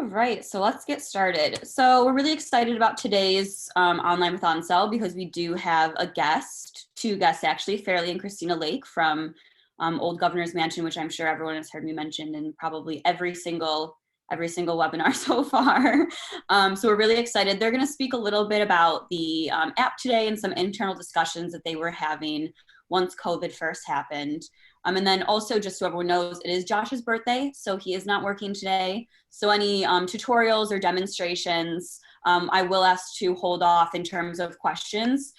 right, so let's get started. So we're really excited about today's online with Onsell because we do have a guest, two guests actually, Fairleigh and Christina Lake from Old Governor's Mansion, which I'm sure everyone has heard me mention in probably every single webinar so far. So we're really excited. They're going to speak a little bit about the app today and some internal discussions that they were having once COVID first happened. And then also, just so everyone knows, it is Josh's birthday, so he is not working today. So any tutorials or demonstrations, I will ask to hold off in terms of questions.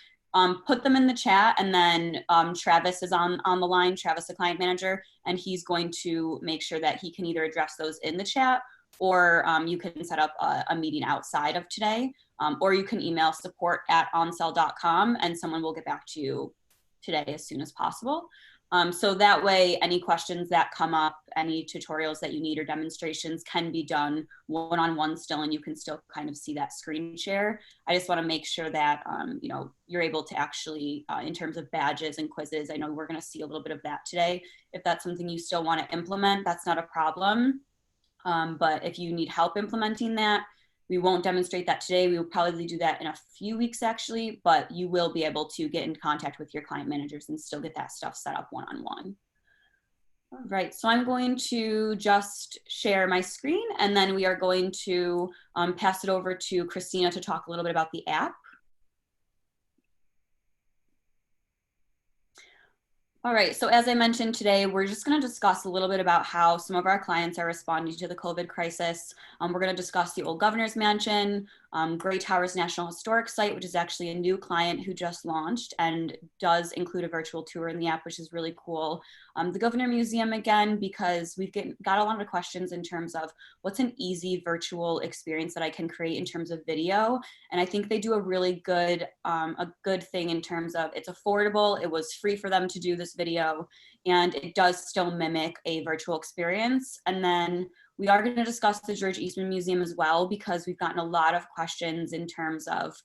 Put them in the chat, and then Travis is on the line, Travis, the client manager, and he's going to make sure that he can either address those in the chat, or you can set up a meeting outside of today, or you can email support@onsell.com, and someone will get back to you today as soon as possible. So that way, any questions that come up, any tutorials that you need or demonstrations can be done one-on-one still, and you can still kind of see that screen share. I just want to make sure that, you know, you're able to actually, in terms of badges and quizzes, I know we're going to see a little bit of that today. If that's something you still want to implement, that's not a problem. But if you need help implementing that, we won't demonstrate that today. We will probably do that in a few weeks actually, but you will be able to get in contact with your client managers and still get that stuff set up one-on-one. All right, so I'm going to just share my screen, and then we are going to pass it over to Christina to talk a little bit about the app. All right, so as I mentioned today, we're just going to discuss a little bit about how some of our clients are responding to the COVID crisis. We're going to discuss the Old Governor's Mansion, Gray Towers National Historic Site, which is actually a new client who just launched and does include a virtual tour in the app, which is really cool. The Governor Museum again, because we've got a lot of questions in terms of what's an easy virtual experience that I can create in terms of video. And I think they do a really good, thing in terms of it's affordable. It was free for them to do this video, and it does still mimic a virtual experience. And then we are going to discuss the George Eastman Museum as well, because we've gotten a lot of questions in terms of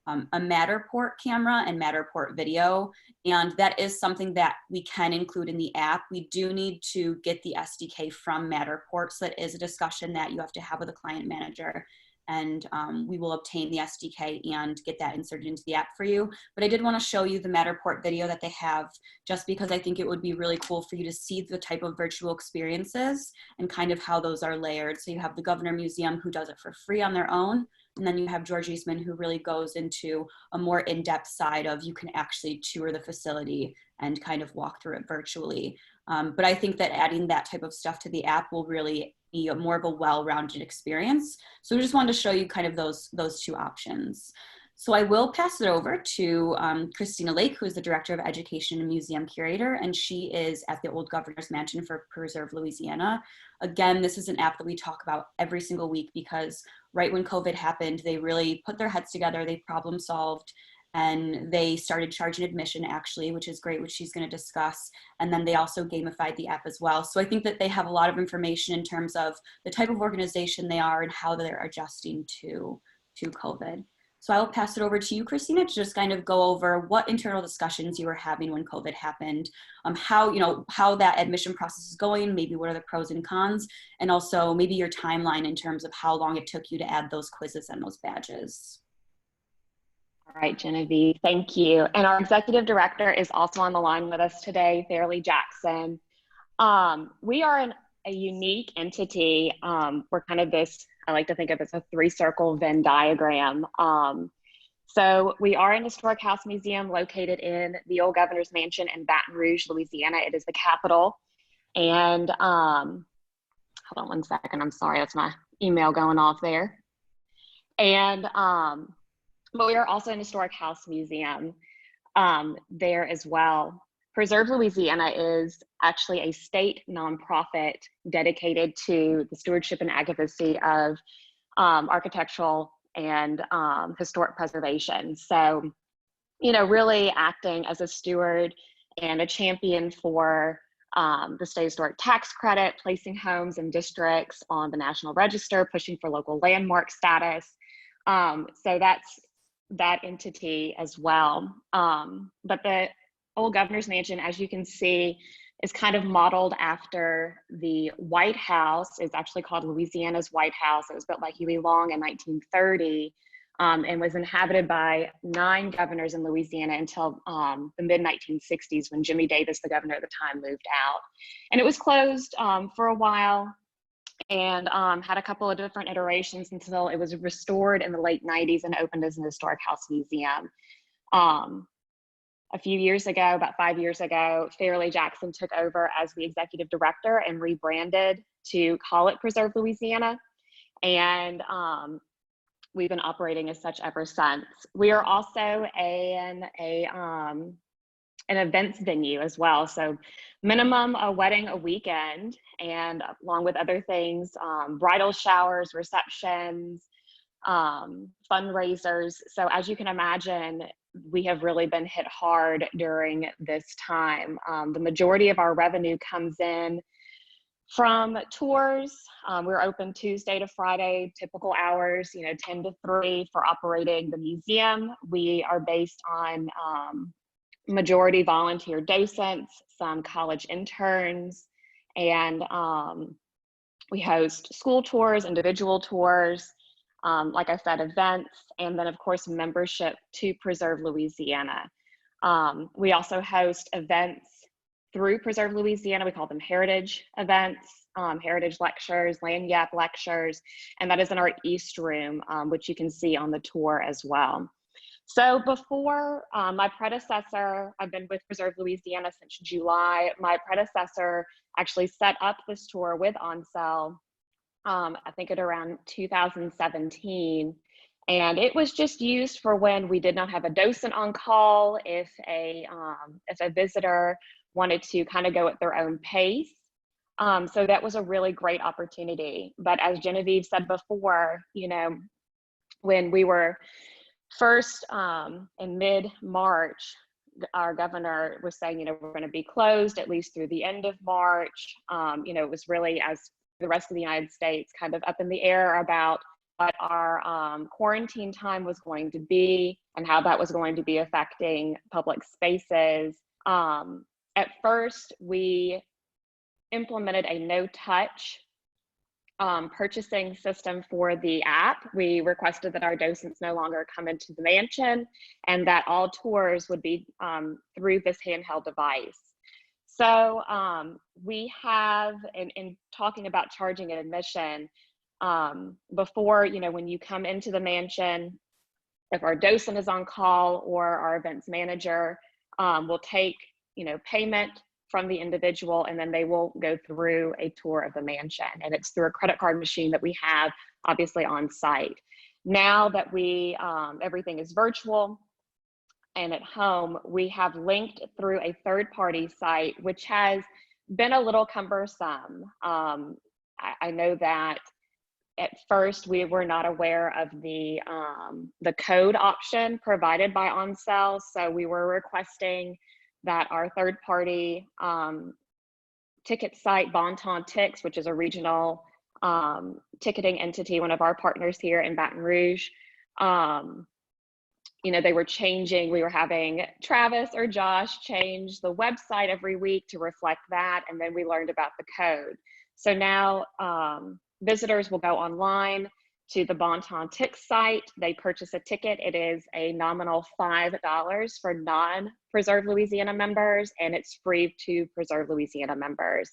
a Matterport camera and Matterport video, and that is something that we can include in the app. We do need to get the SDK from Matterport, so that is a discussion that you have to have with a client manager, and we will obtain the SDK and get that inserted into the app for you. But I did want to show you the Matterport video that they have, just because I think it would be really cool for you to see the type of virtual experiences and kind of how those are layered. So you have the Governor Museum, who does it for free on their own, and then you have George Eastman, who really goes into a more in-depth side of you can actually tour the facility and kind of walk through it virtually. But I think that adding that type of stuff to the app will really be more of a well-rounded experience. So we just wanted to show you kind of those two options. So I will pass it over to Christina Lake, who is the Director of Education and Museum Curator, and she is at the Old Governor's Mansion for Preserve Louisiana. Again, this is an app that we talk about every single week, because right when COVID happened, they really put their heads together, they problem solved, and they started charging admission actually, which is great, which she's going to discuss. And then they also gamified the app as well. So I think that they have a lot of information in terms of the type of organization they are and how they're adjusting to COVID. So I will pass it over to you, Christina, to just kind of go over what internal discussions you were having when COVID happened, how that admission process is going, maybe what are the pros and cons, and also maybe your timeline in terms of how long it took you to add those quizzes and those badges. All right, Genevieve, thank you. And our executive director is also on the line with us today, Fairleigh Jackson. We are a unique entity. We're kind of this, I like to think of it as a three-circle Venn diagram. So we are an historic house museum located in the Old Governor's Mansion in Baton Rouge, Louisiana. It is the capital. And hold on one second, I'm sorry, that's my email going off there. And but we are also an historic house museum there as well. Preserve Louisiana is actually a state nonprofit dedicated to the stewardship and advocacy of architectural and historic preservation. So, you know, really acting as a steward and a champion for the state historic tax credit, placing homes and districts on the National Register, pushing for local landmark status. So that's that entity as well. But the Old Governor's Mansion, as you can see, is kind of modeled after the White House. It's actually called Louisiana's White House. It was built by Huey Long in 1930 and was inhabited by 9 governors in Louisiana until the mid-1960s when Jimmy Davis, the governor at the time, moved out. And it was closed for a while and had a couple of different iterations until it was restored in the late 90s and opened as an historic house museum. A few years ago, about 5 years ago, Fairleigh Jackson took over as the executive director and rebranded to call it Preserve Louisiana. And we've been operating as such ever since. We are also an events venue as well. So minimum a wedding a weekend, and along with other things, bridal showers, receptions, fundraisers. So as you can imagine, we have really been hit hard during this time. The majority of our revenue comes in from tours. We're open Tuesday to Friday, typical hours, 10 to 3 for operating the museum. We are based on majority volunteer docents, some college interns, and we host school tours, individual tours, like I said, events, and then of course membership to Preserve Louisiana. We also host events through Preserve Louisiana. We call them heritage events, heritage lectures, land yap lectures, and that is in our East Room, which you can see on the tour as well. So before my predecessor, I've been with Preserve Louisiana since July. My predecessor actually set up this tour with Onsell, I think at around 2017. And it was just used for when we did not have a docent on call, if a visitor wanted to kind of go at their own pace. So that was a really great opportunity. But as Genevieve said before, when we were first in mid-March, our governor was saying, we're going to be closed at least through the end of March. It was really, as the rest of the United States, kind of up in the air about what our quarantine time was going to be and how that was going to be affecting public spaces. At first, we implemented a no-touch purchasing system for the app. We requested that our docents no longer come into the mansion and that all tours would be through this handheld device. So we have, in talking about charging an admission, before, when you come into the mansion, if our docent is on call or our events manager will take, payment from the individual, and then they will go through a tour of the mansion. And it's through a credit card machine that we have obviously on site. Now that we, everything is virtual and at home, we have linked through a third-party site, which has been a little cumbersome. I know that at first we were not aware of the code option provided by Onsell, so we were requesting that our third-party ticket site, Bon-Ton Tix, which is a regional ticketing entity, one of our partners here in Baton Rouge, they were changing. We were having Travis or Josh change the website every week to reflect that, and then we learned about the code. So now visitors will go online to the Bon-Ton Tix site. They purchase a ticket. It is a nominal $5 for non-Preserve Louisiana members, and it's free to Preserve Louisiana members.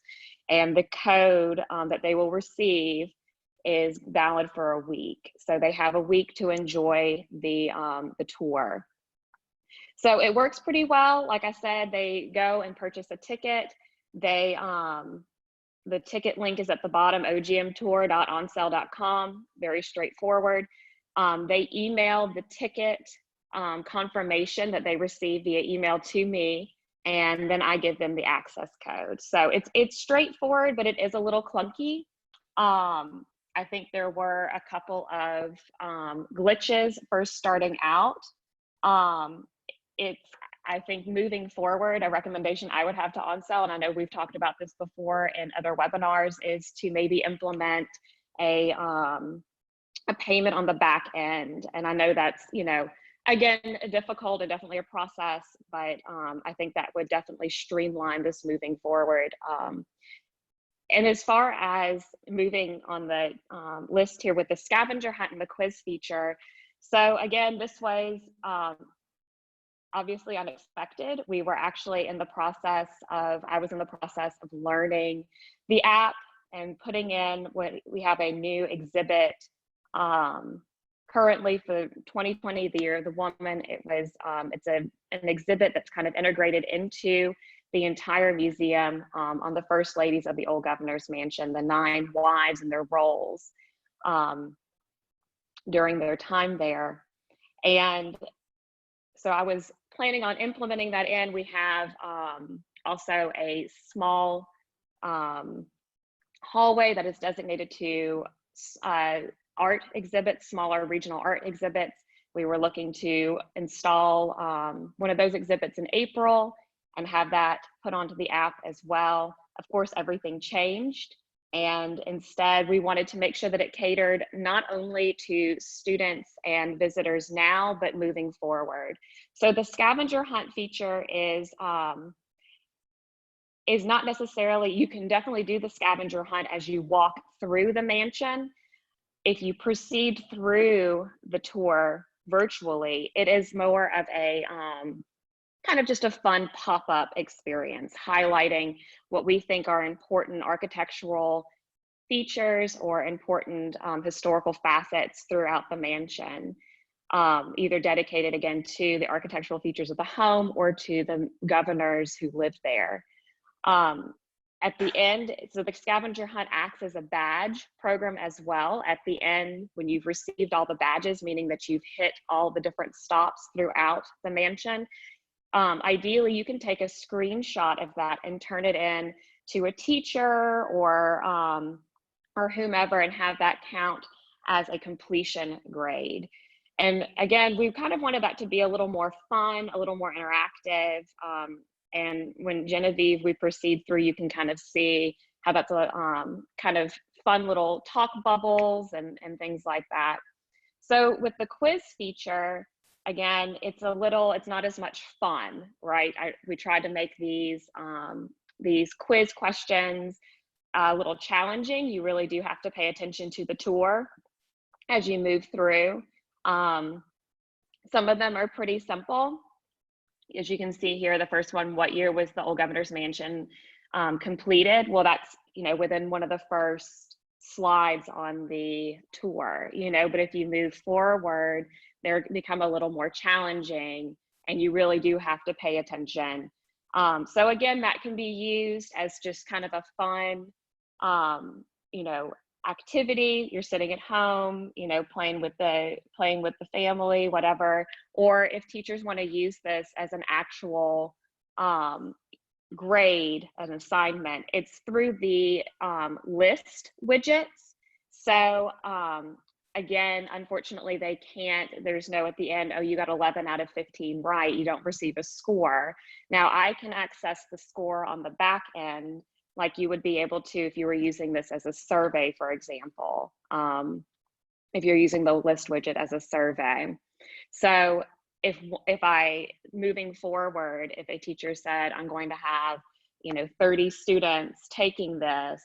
And the code that they will receive is valid for a week. So they have a week to enjoy the tour. So it works pretty well. Like I said, they go and purchase a ticket. They the ticket link is at the bottom, ogmtour.onsell.com, very straightforward. They email the ticket confirmation that they received via email to me, and then I give them the access code. So it's straightforward, but it is a little clunky. I think there were a couple of glitches first starting out. I think moving forward, a recommendation I would have to Onsell, and I know we've talked about this before in other webinars, is to maybe implement a payment on the back end. And I know that's, again, difficult and definitely a process, but I think that would definitely streamline this moving forward. And as far as moving on the list here with the scavenger hunt and the quiz feature, so again, this was obviously unexpected. We were actually in the process of, I was in the process of learning the app and putting in what we have a new exhibit currently for 2020, the year of the woman. It was, it's an exhibit that's kind of integrated into the entire museum on the first ladies of the old governor's mansion, the 9 wives and their roles during their time there. And so I was planning on implementing that in. We have also a small hallway that is designated to art exhibits, smaller regional art exhibits. We were looking to install one of those exhibits in April and have that put onto the app as well. Of course, everything changed. And instead, we wanted to make sure that it catered not only to students and visitors now, but moving forward. So the scavenger hunt feature is not necessarily, you can definitely do the scavenger hunt as you walk through the mansion. If you proceed through the tour virtually, it is more of a kind of just a fun pop-up experience, highlighting what we think are important architectural features or important historical facets throughout the mansion, either dedicated again to the architectural features of the home or to the governors who lived there. At the end, so the scavenger hunt acts as a badge program as well. At the end, when you've received all the badges, meaning that you've hit all the different stops throughout the mansion, ideally you can take a screenshot of that and turn it in to a teacher or whomever and have that count as a completion grade. And again, we kind of wanted that to be a little more fun, a little more interactive. And when Genevieve, we proceed through, you can kind of see how that's a kind of fun little talk bubbles and things like that. So with the quiz feature, again, it's not as much fun, right? We tried to make these quiz questions a little challenging. You really do have to pay attention to the tour as you move through. Some of them are pretty simple. As you can see here, the first one, what year was the old governor's mansion completed? Well, that's, within one of the first slides on the tour, but if you move forward, they become a little more challenging and you really do have to pay attention. So again, that can be used as just kind of a fun, activity. You're sitting at home, playing with the family, whatever. Or if teachers want to use this as an actual grade, an assignment, it's through the list widgets. So again, unfortunately, they can't, there's no at the end, oh, you got 11 out of 15 right, you don't receive a score. Now I can access the score on the back end like you would be able to if you were using this as a survey, for example, if you're using the list widget as a survey. So if I, moving forward, if a teacher said, I'm going to have, 30 students taking this,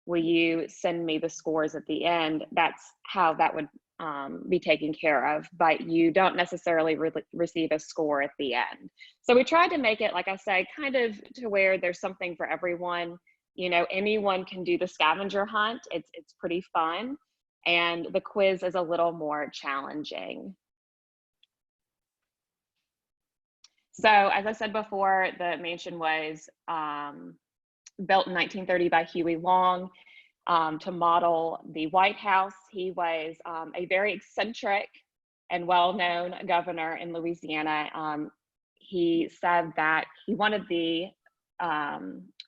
will you send me the scores at the end? That's how that would be taken care of, but you don't necessarily receive a score at the end. So we tried to make it, like I said, kind of to where there's something for everyone. Anyone can do the scavenger hunt. It's pretty fun. And the quiz is a little more challenging. So as I said before, the mansion was built in 1930 by Huey Long to model the White House. He was a very eccentric and well-known governor in Louisiana. He said that he wanted the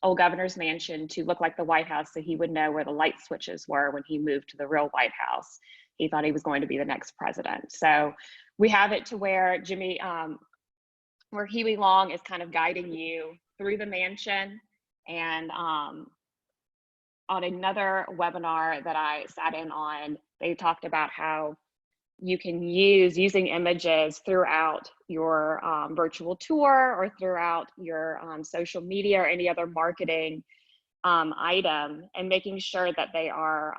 old governor's mansion to look like the White House so he would know where the light switches were when he moved to the real White House. He thought he was going to be the next president. So we have it to where where Huey Long is kind of guiding you through the mansion. And on another webinar that I sat in on, they talked about how you can use using images throughout your virtual tour or throughout your social media or any other marketing item, and making sure that they are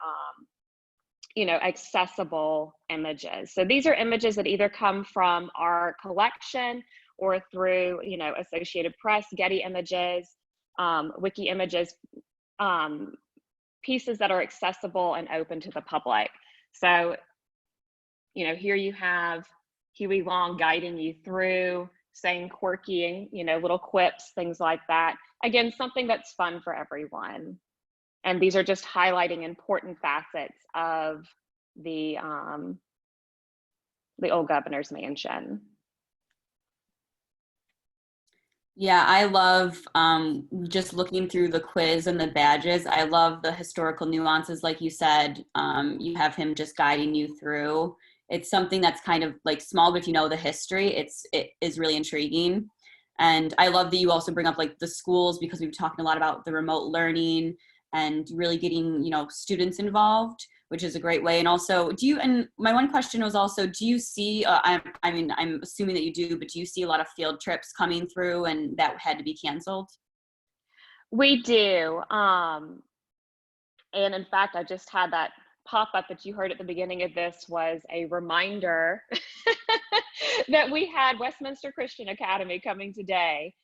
accessible images. So these are images that either come from our collection or through Associated Press, Getty Images, Wiki Images, pieces that are accessible and open to the public. So here you have Huey Long guiding you through, saying quirky, little quips, things like that. Again, something that's fun for everyone. And these are just highlighting important facets of the old governor's mansion. Yeah, I love just looking through the quiz and the badges. I love the historical nuances, like you said. You have him just guiding you through. It's something that's kind of like small, but if you know the history, it is really intriguing. And I love that you also bring up like the schools, because we've talked a lot about the remote learning and really getting students involved, which is a great way. And also, and my one question was also, do you see, I'm assuming that you do, but do you see a lot of field trips coming through and that had to be canceled? We do. And in fact, I just had that pop up that you heard at the beginning of this was a reminder that we had Westminster Christian Academy coming today.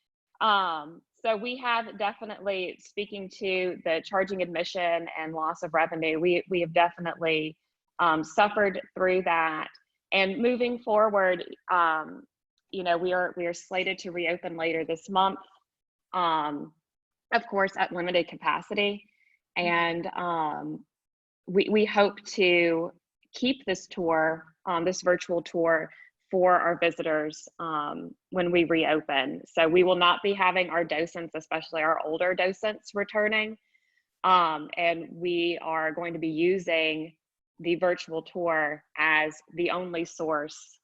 So we have definitely, speaking to the charging admission and loss of revenue, we have definitely suffered through that. And moving forward, we are slated to reopen later this month, of course, at limited capacity. And we hope to keep this tour, this virtual tour, for our visitors when we reopen. So we will not be having our docents, especially our older docents, returning. And we are going to be using the virtual tour as the only source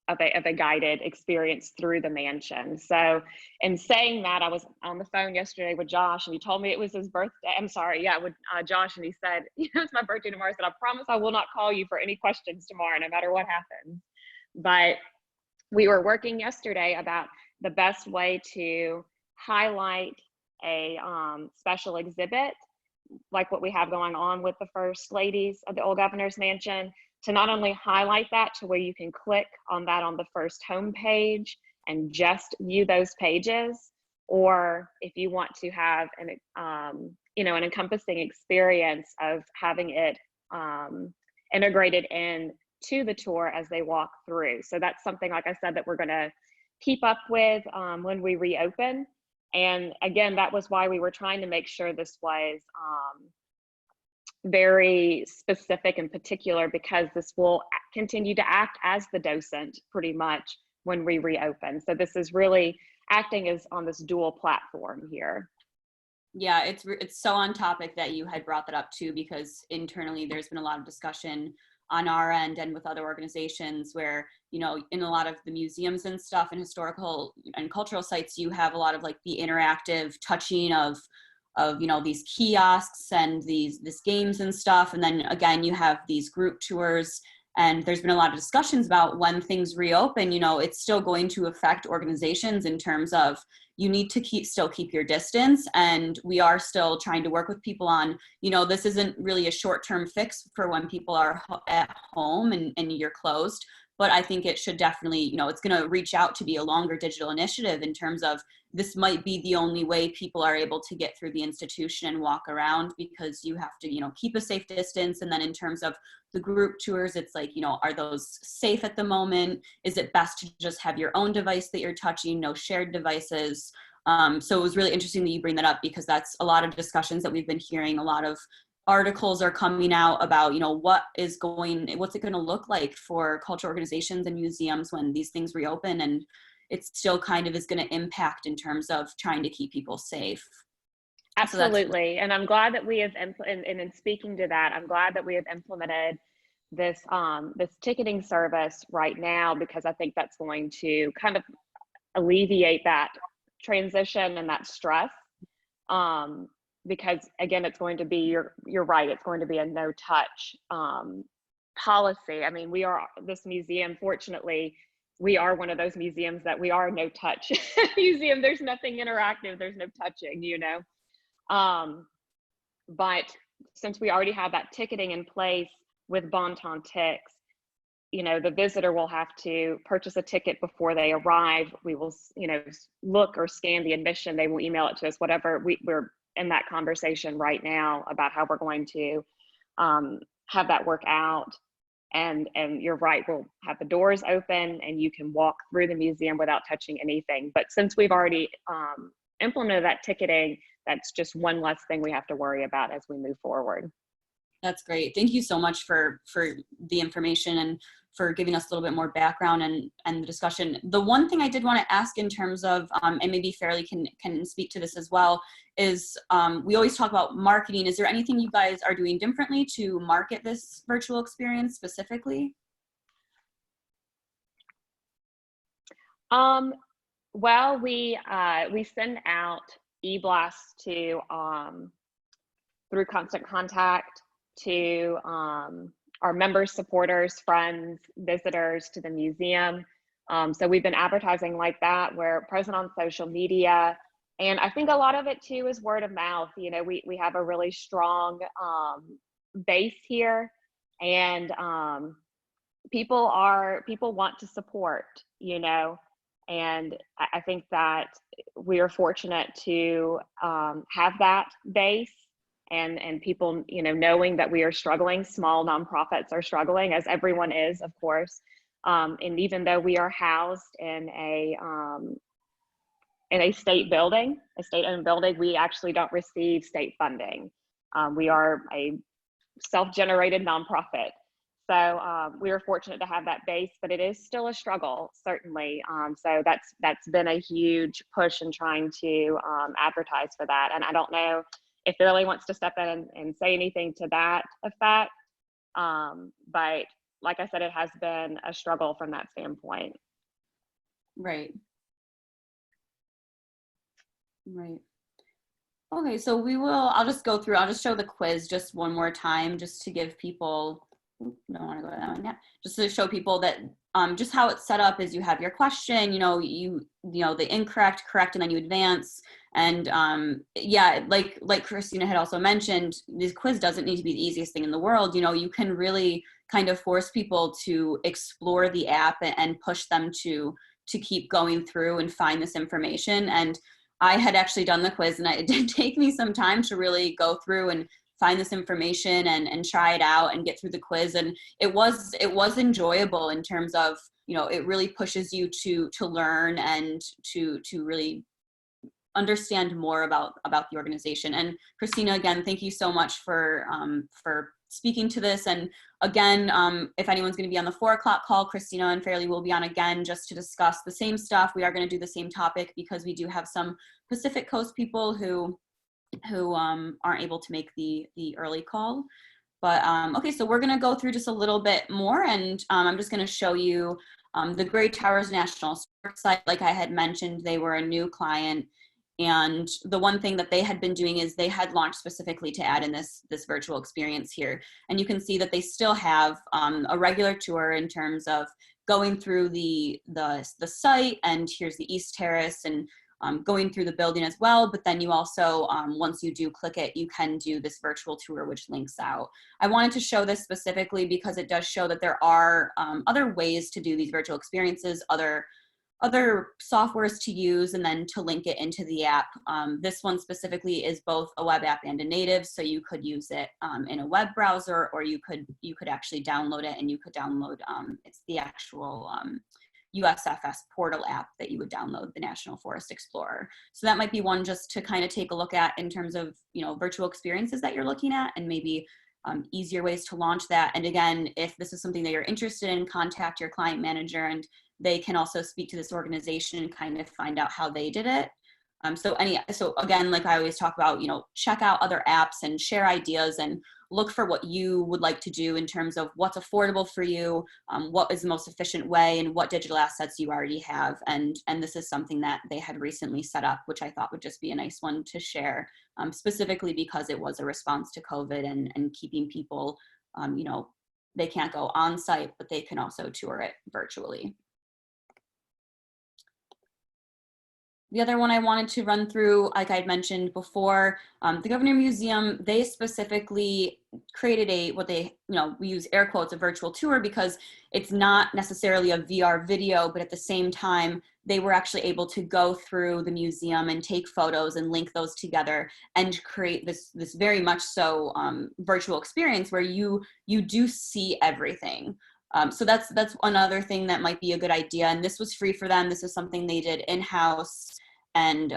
of a guided experience through the mansion. So in saying that, I was on the phone yesterday with Josh, and he told me it was his birthday. I'm sorry, yeah, with Josh, and he said, it's my birthday tomorrow. I said, I promise I will not call you for any questions tomorrow, no matter what happens. But we were working yesterday about the best way to highlight a special exhibit, like what we have going on with the First Ladies of the Old Governor's Mansion, to not only highlight that to where you can click on that on the first homepage and just view those pages, or if you want to have an encompassing experience of having it integrated in to the tour as they walk through. So that's something, like I said, that we're going to keep up with when we reopen. And again, that was why we were trying to make sure this was very specific and particular, because this will continue to act as the docent pretty much when we reopen. So this is really acting as on this dual platform here. Yeah, it's so on topic that you had brought that up too, because internally there's been a lot of discussion on our end and with other organizations where, in a lot of the museums and stuff and historical and cultural sites, you have a lot of like the interactive touching of these kiosks and these games and stuff. And then again, you have these group tours, and there's been a lot of discussions about when things reopen, it's still going to affect organizations in terms of you need to still keep your distance. And we are still trying to work with people on, this isn't really a short-term fix for when people are at home and you're closed. But I think it should definitely, it's going to reach out to be a longer digital initiative in terms of this might be the only way people are able to get through the institution and walk around, because you have to, keep a safe distance. And then in terms of the group tours, it's like, are those safe at the moment? Is it best to just have your own device that you're touching, no shared devices? So it was really interesting that you bring that up, because that's a lot of discussions that we've been hearing. A lot of articles are coming out about, what's it going to look like for cultural organizations and museums when these things reopen, and it still kind of is going to impact in terms of trying to keep people safe. Absolutely. And I'm glad that we have, and in speaking to that, I'm glad that we have implemented this ticketing service right now, because I think that's going to kind of alleviate that transition and that stress. Because again, it's going to be, you're right, it's going to be a no touch policy. I mean, we are this museum, fortunately, we are one of those museums that we are no touch museum. There's nothing interactive, there's no touching, you know. But since we already have that ticketing in place with Bon Ton ticks, you know, the visitor will have to purchase a ticket before they arrive. We will, you know, look or scan the admission. They will email it to us, whatever. We're in that conversation right now about how we're going to have that work out. And you're right, we'll have the doors open and you can walk through the museum without touching anything. But since we've already implemented that ticketing, that's just one less thing we have to worry about as we move forward. That's great. Thank you so much for the information and for giving us a little bit more background and the discussion. The one thing I did want to ask in terms of, and maybe Fairleigh can speak to this as well, is we always talk about marketing. Is there anything you guys are doing differently to market this virtual experience specifically? Well, we send out e-blasts to through Constant Contact to our members, supporters, friends, visitors to the museum. So we've been advertising like that. We're present on social media. And I think a lot of it too is word of mouth. You know, we have a really strong base here, and people want to support, you know, and I think that we are fortunate to have that base. And people, you know, knowing that we are struggling, small nonprofits are struggling, as everyone is, of course. And even though we are housed in a state building, a state-owned building, we actually don't receive state funding. We are a self-generated nonprofit. So we are fortunate to have that base, but it is still a struggle, certainly. So that's been a huge push in trying to advertise for that. And I don't know if Fairleigh wants to step in and say anything to that effect. But like I said, it has been a struggle from that standpoint. Right. Right. Okay, so I'll just go through, I'll just show the quiz just one more time, just to give people, don't want to go to that one yet, just to show people that just how it's set up is you have your question, you know, the incorrect, correct, and then you advance. And yeah, like Christina had also mentioned, this quiz doesn't need to be the easiest thing in the world. You know, you can really kind of force people to explore the app and push them to keep going through and find this information. And I had actually done the quiz, and it did take me some time to really go through and find this information and try it out and get through the quiz. And it was enjoyable in terms of, you know, it really pushes you to learn and to really understand more about the organization. And Christina, again, thank you so much for speaking to this. And again, if anyone's going to be on the 4 o'clock call, Christina and Fairleigh will be on again just to discuss the same stuff. We are going to do the same topic because we do have some Pacific Coast people who aren't able to make the early call. But okay, so we're going to go through just a little bit more, and I'm just going to show you the Gray Towers National Historic Site. Like I had mentioned, they were a new client. And the one thing that they had been doing is they had launched specifically to add in this virtual experience here. And you can see that they still have a regular tour in terms of going through the site, and here's the East Terrace, and going through the building as well. But then you also, once you do click it, you can do this virtual tour, which links out. I wanted to show this specifically because it does show that there are other ways to do these virtual experiences, other softwares to use, and then to link it into the app. This one specifically is both a web app and a native, so you could use it in a web browser, or you could actually download it, and you could download it's the actual USFS portal app that you would download, the National Forest Explorer. So that might be one just to kind of take a look at in terms of, you know, virtual experiences that you're looking at, and maybe easier ways to launch that. And again, if this is something that you're interested in, contact your client manager, and they can also speak to this organization and kind of find out how they did it. So again, like I always talk about, you know, check out other apps and share ideas and look for what you would like to do in terms of what's affordable for you, what is the most efficient way, and what digital assets you already have. And this is something that they had recently set up, which I thought would just be a nice one to share, specifically because it was a response to COVID and keeping people, you know, they can't go on site, but they can also tour it virtually. The other one I wanted to run through, like I'd mentioned before, the Governor Museum, they specifically created what they, we use air quotes, a virtual tour, because it's not necessarily a VR video, but at the same time, they were actually able to go through the museum and take photos and link those together and create this very much so virtual experience where you do see everything. So that's another thing that might be a good idea. And this was free for them. This is something they did in-house. And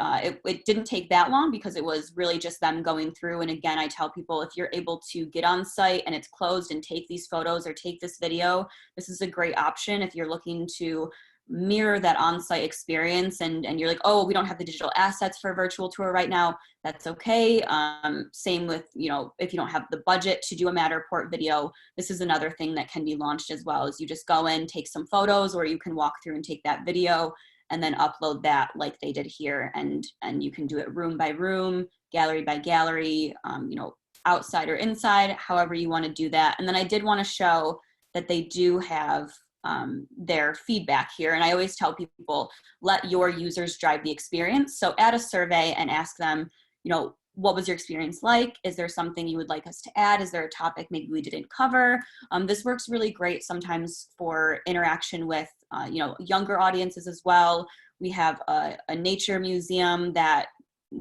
it didn't take that long because it was really just them going through. And again, I tell people, if you're able to get on site and it's closed and take these photos or take this video, this is a great option if you're looking to mirror that on-site experience and you're like, oh, we don't have the digital assets for a virtual tour right now. That's okay. Same with, if you don't have the budget to do a Matterport video, this is another thing that can be launched as well, is you just go in, take some photos, or you can walk through and take that video and then upload that like they did here. And you can do it room by room, gallery by gallery, outside or inside, however you want to do that. And then I did want to show that they do have their feedback here. And I always tell people, let your users drive the experience. So add a survey and ask them, what was your experience like? Is there something you would like us to add? Is there a topic maybe we didn't cover? This works really great sometimes for interaction with, younger audiences as well. We have a nature museum that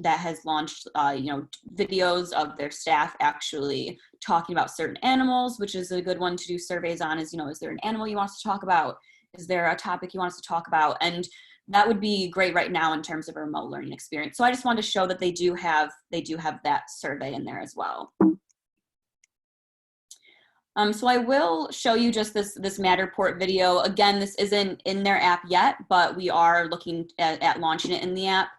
has launched, videos of their staff actually talking about certain animals, which is a good one to do surveys on. Is there an animal you want us to talk about? Is there a topic you want us to talk about? And that would be great right now in terms of a remote learning experience. So I just wanted to show that they do have that survey in there as well. So I will show you just this Matterport video. Again, this isn't in their app yet, but we are looking at launching it in the app.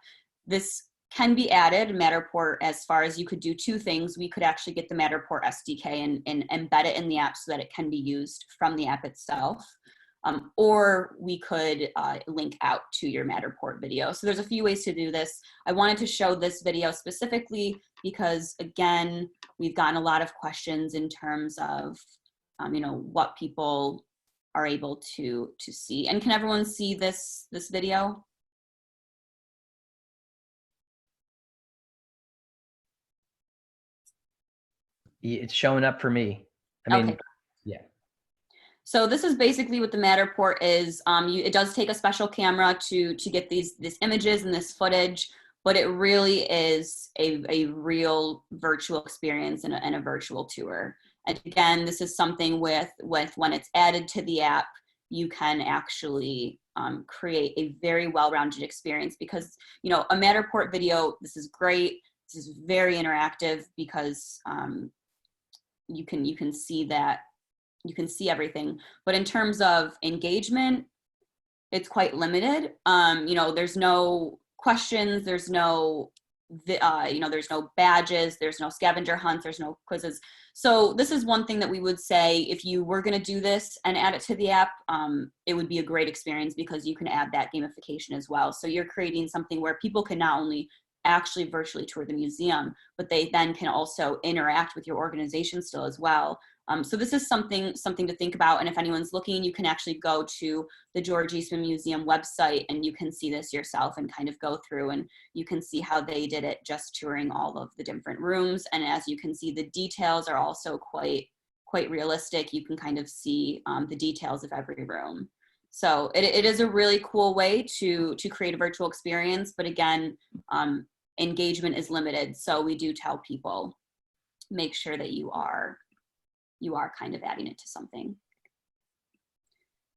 This can be added, Matterport, as far as you could do two things. We could actually get the Matterport SDK and embed it in the app so that it can be used from the app itself. Or we could link out to your Matterport video. So there's a few ways to do this. I wanted to show this video specifically because, again, we've gotten a lot of questions in terms of, what people are able to see. And can everyone see this video? It's showing up for me. Okay. Yeah. So this is basically what the Matterport is. It does take a special camera to get these images and this footage, but it really is a real virtual experience and a virtual tour. And again, this is something with when it's added to the app, you can actually create a very well-rounded experience because, a Matterport video, this is great. This is very interactive because you can see that. You can see everything, but in terms of engagement, it's quite limited. There's no questions, there's no, there's no badges, there's no scavenger hunts, there's no quizzes. So this is one thing that we would say, if you were going to do this and add it to the app, it would be a great experience because you can add that gamification as well. So you're creating something where people can not only actually virtually tour the museum, but they then can also interact with your organization still as well. So this is something to think about. And if anyone's looking, you can actually go to the George Eastman Museum website and you can see this yourself and kind of go through and you can see how they did it just touring all of the different rooms. And as you can see, the details are also quite realistic. You can kind of see the details of every room. So it is a really cool way to create a virtual experience. But again, engagement is limited. So we do tell people, make sure that you are kind of adding it to something.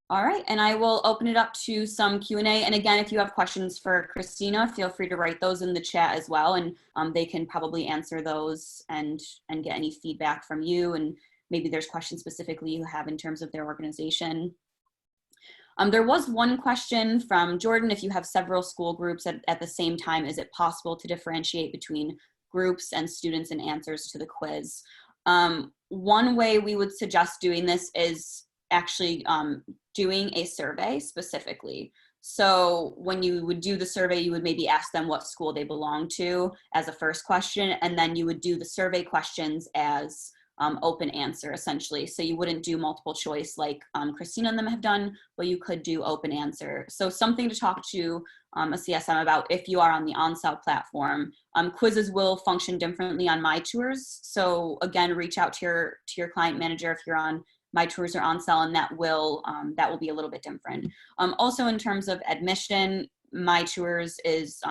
All right, and I will open it up to some Q&A. And again, if you have questions for Christina, feel free to write those in the chat as well. And they can probably answer those and get any feedback from you. And maybe there's questions specifically you have in terms of their organization. There was one question from Jordan. If you have several school groups at the same time, is it possible to differentiate between groups and students and answers to the quiz? One way we would suggest doing this is actually doing a survey specifically. So when you would do the survey, you would maybe ask them what school they belong to as a first question, and then you would do the survey questions as open answer essentially. So you wouldn't do multiple choice like Christina and them have done, but you could do open answer. So something to talk to a CSM about if you are on the OnSell platform. Quizzes will function differently on My Tours. So again, reach out to your client manager if you're on My Tours or OnSell, and that will be a little bit different. Also in terms of admission, My Tours is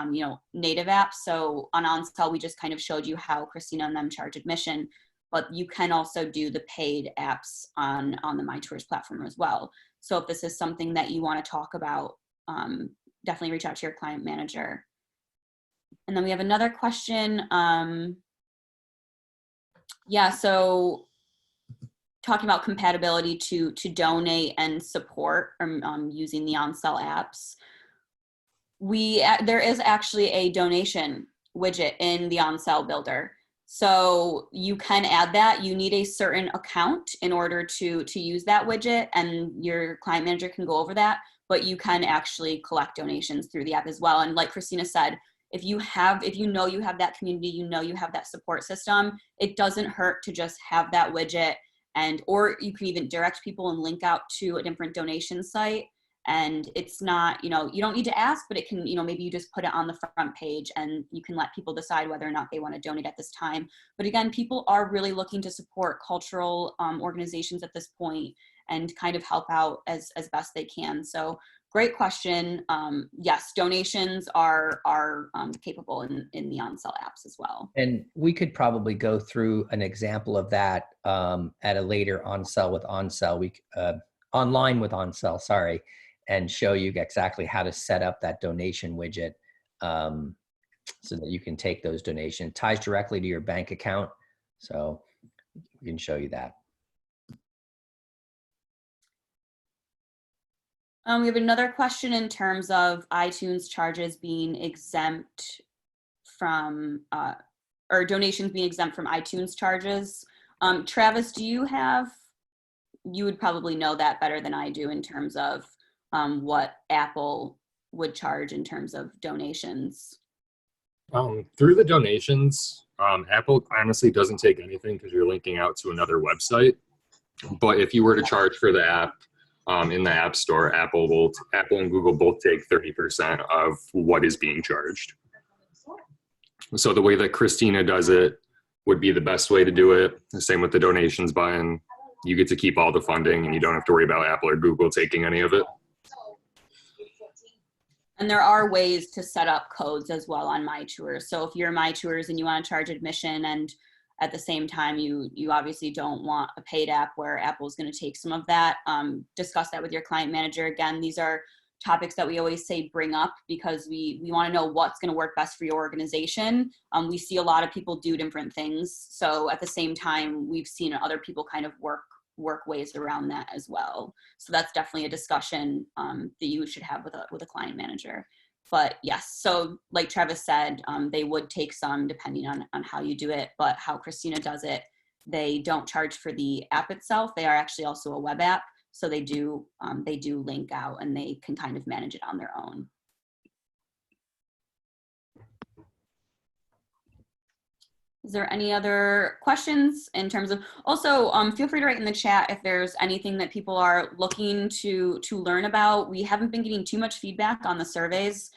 native app. So on OnSell, we just kind of showed you how Christina and them charge admission, but you can also do the paid apps on the My Tours platform as well. So if this is something that you want to talk about, definitely reach out to your client manager. And then we have another question. So talking about compatibility to donate and support using the OnSell apps. There is actually a donation widget in the OnSell builder. So you can add that. You need a certain account in order to use that widget, and your client manager can go over that, but you can actually collect donations through the app as well. And like Christina said, if you know you have that community, you have that support system, it doesn't hurt to just have that widget, or you can even direct people and link out to a different donation site. And it's not, you don't need to ask, but it can, maybe you just put it on the front page and you can let people decide whether or not they want to donate at this time. But again, people are really looking to support cultural organizations at this point and kind of help out as best they can. So great question. Yes, donations are capable in the OnSell apps as well. And we could probably go through an example of that at a later online with OnSell, sorry, and show you exactly how to set up that donation widget so that you can take those donations. It ties directly to your bank account, so we can show you that. We have another question in terms of iTunes charges being exempt from, or donations being exempt from iTunes charges. Travis, you would probably know that better than I do in terms of what Apple would charge in terms of donations. Through the donations, Apple honestly doesn't take anything because you're linking out to another website. But if you were to charge for the app in the App Store, Apple and Google both take 30% of what is being charged. So the way that Christina does it would be the best way to do it. The same with the donations button. You get to keep all the funding and you don't have to worry about Apple or Google taking any of it. And there are ways to set up codes as well on My Tours. So if you're My Tours and you want to charge admission, and at the same time you obviously don't want a paid app where Apple is going to take some of that, discuss that with your client manager. Again, these are topics that we always say bring up because we want to know what's going to work best for your organization. We see a lot of people do different things. So at the same time, we've seen other people kind of work ways around that as well. So that's definitely a discussion that you should have with a client manager. But yes, so like Travis said, they would take some depending on how you do it, but how Christina does it, they don't charge for the app itself. They are actually also a web app. So they do link out and they can kind of manage it on their own. Is there any other questions in terms of, also feel free to write in the chat if there's anything that people are looking to learn about. We haven't been getting too much feedback on the surveys.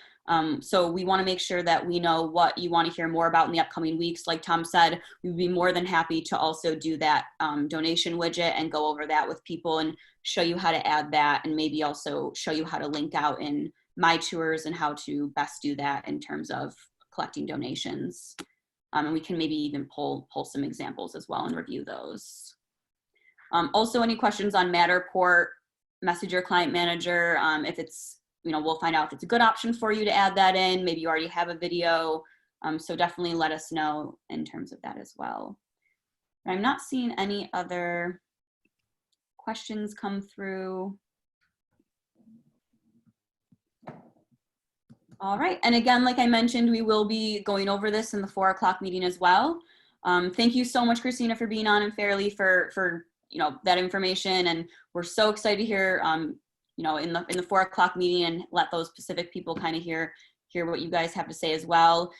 So we want to make sure that we know what you want to hear more about in the upcoming weeks. Like Tom said, we'd be more than happy to also do that donation widget and go over that with people and show you how to add that, and maybe also show you how to link out in My Tours and how to best do that in terms of collecting donations. And we can maybe even pull some examples as well and review those. Also, any questions on Matterport, message your client manager. If it's, we'll find out if it's a good option for you to add that in. Maybe you already have a video. So definitely let us know in terms of that as well. I'm not seeing any other questions come through. All right, and again, like I mentioned, we will be going over this in the 4 o'clock meeting as well. Thank you so much, Christina, for being on, and Fairleigh for that information. And we're so excited to hear in the 4 o'clock meeting and let those specific people kind of hear hear what you guys have to say as well.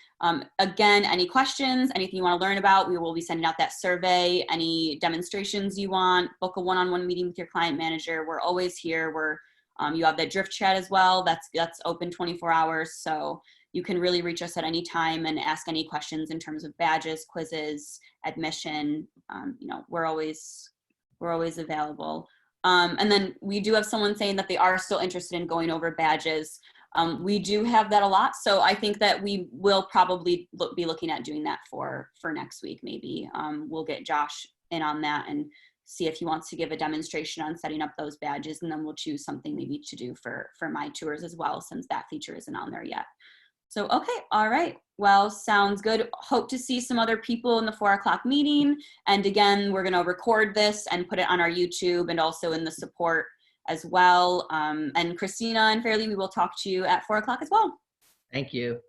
Again, any questions, anything you want to learn about, we will be sending out that survey. Any demonstrations you want, book a one-on-one meeting with your client manager. We're always here. You have that drift chat as well. That's open 24 hours. So you can really reach us at any time and ask any questions in terms of badges, quizzes, admission. We're always available. And then we do have someone saying that they are still interested in going over badges. We do have that a lot. So I think that we will probably be looking at doing that for next week, maybe. We'll get Josh in on that and see if he wants to give a demonstration on setting up those badges. And then we'll choose something maybe to do for my tours as well, since that feature isn't on there yet. So, okay. All right. Well, sounds good. Hope to see some other people in the 4 o'clock meeting. And again, we're going to record this and put it on our YouTube and also in the support as well. And Christina and Fairleigh, we will talk to you at 4 o'clock as well. Thank you.